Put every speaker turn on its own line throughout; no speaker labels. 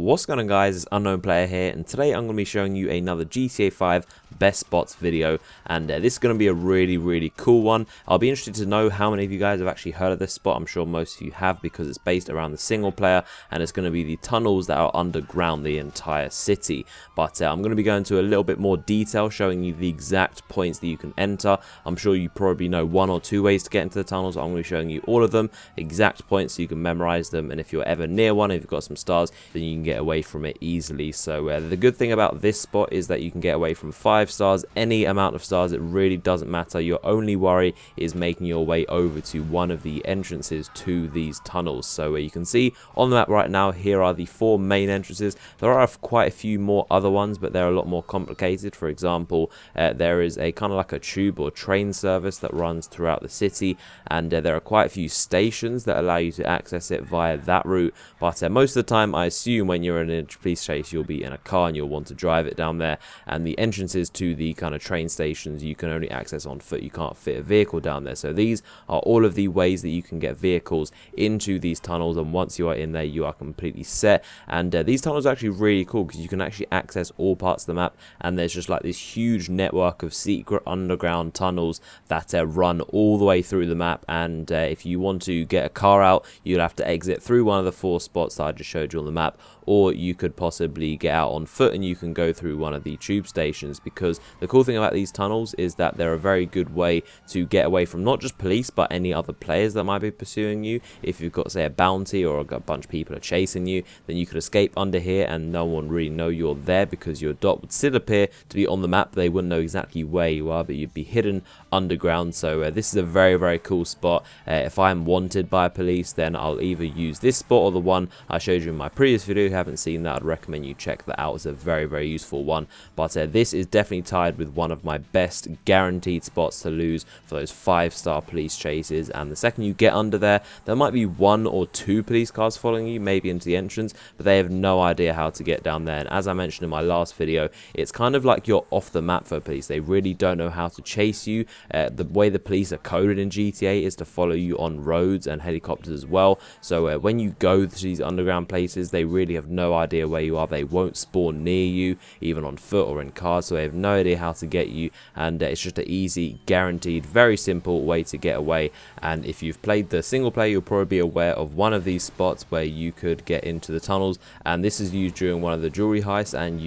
What's going on, guys? It's Unknown Player here, and today I'm going to be showing you another GTA 5 best spots video, and this is going to be a really cool one. I'll be interested to know how many of you guys have actually heard of this spot. I'm sure most of you have, because it's based around the single player, and it's going to be the tunnels that are underground the entire city. But I'm going to be going into a little bit more detail, showing you the exact points that you can enter. I'm sure you probably know one or two ways to get into the tunnels. I'm going to be showing you all of them, exact points, so you can memorize them, and if you're ever near one, if you've got some stars, then you can get away from it easily. So the good thing about this spot is that you can get away from 5 stars, any amount of stars. It really doesn't matter. Your only worry is making your way over to one of the entrances to these tunnels. So you can see on the map right now, here are the 4 main entrances. There are quite a few more other ones, but they're a lot more complicated. For example, there is a kind of like a tube or train service that runs throughout the city, and there are quite a few stations that allow you to access it via that route. But most of the time, I assume when you're in a police chase, you'll be in a car and you'll want to drive it down there, and the entrances to the kind of train stations you can only access on foot. You can't fit a vehicle down there. So these are all of the ways that you can get vehicles into these tunnels, and once you are in there, you are completely set. And these tunnels are actually really cool because you can actually access all parts of the map, and there's just like this huge network of secret underground tunnels that run all the way through the map. And if you want to get a car out, you'd have to exit through one of the 4 spots that I just showed you on the map, or you could possibly get out on foot and you can go through one of the tube stations. Because the cool thing about these tunnels is that they're a very good way to get away from not just police but any other players that might be pursuing you. If you've got, say, a bounty or a bunch of people are chasing you, then you could escape under here and no one really know you're there, because your dot would still appear to be on the map. They wouldn't know exactly where you are, but you'd be hidden underground. So this is a very cool spot. If I'm wanted by police, then I'll either use this spot or the one I showed you in my previous video. If you haven't seen that, I'd recommend you check that out. It's a very useful one. But this is definitely tied with one of my best guaranteed spots to lose for those 5-star police chases. And the second you get under there, there might be 1 or 2 police cars following you, maybe into the entrance, but they have no idea how to get down there. And as I mentioned in my last video, it's kind of like you're off the map for police. They really don't know how to chase you. The way the police are coded in GTA is to follow you on roads and helicopters as well. So when you go to these underground places, they really have no idea where you are. They won't spawn near you, even on foot or in cars, so they have no idea how to get you. And it's just an easy, guaranteed, very simple way to get away. And if you've played the single player, you'll probably be aware of one of these spots where you could get into the tunnels, and this is used during one of the jewelry heists, and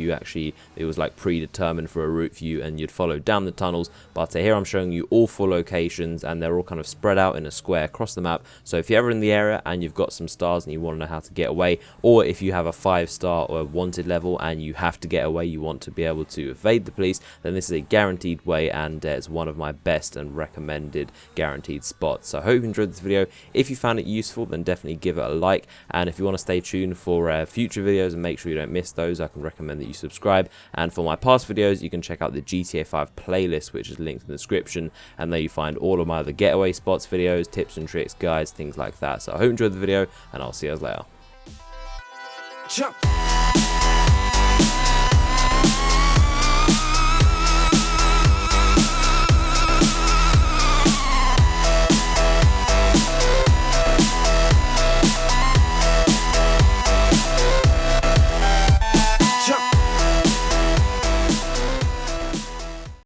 it was like predetermined for a route for you, and you'd follow down the tunnels. But here I'm showing you all 4 locations, and they're all kind of spread out in a square across the map. So if you're ever in the area and you've got some stars and you want to know how to get away, or if you have a 5-star or a wanted level and you have to get away, you want to be able to evade the police, then this is a guaranteed way, and it's one of my best and recommended guaranteed spots. So I hope you enjoyed this video. If you found it useful, then definitely give it a like, and if you want to stay tuned for future videos and make sure you don't miss those, I can recommend that you subscribe. And for my past videos, you can check out the GTA 5 playlist, which is linked in the description, and there you find all of my other getaway spots videos, tips and tricks, guides, things like that. So I hope you enjoyed the video, and I'll see you guys later. Jump.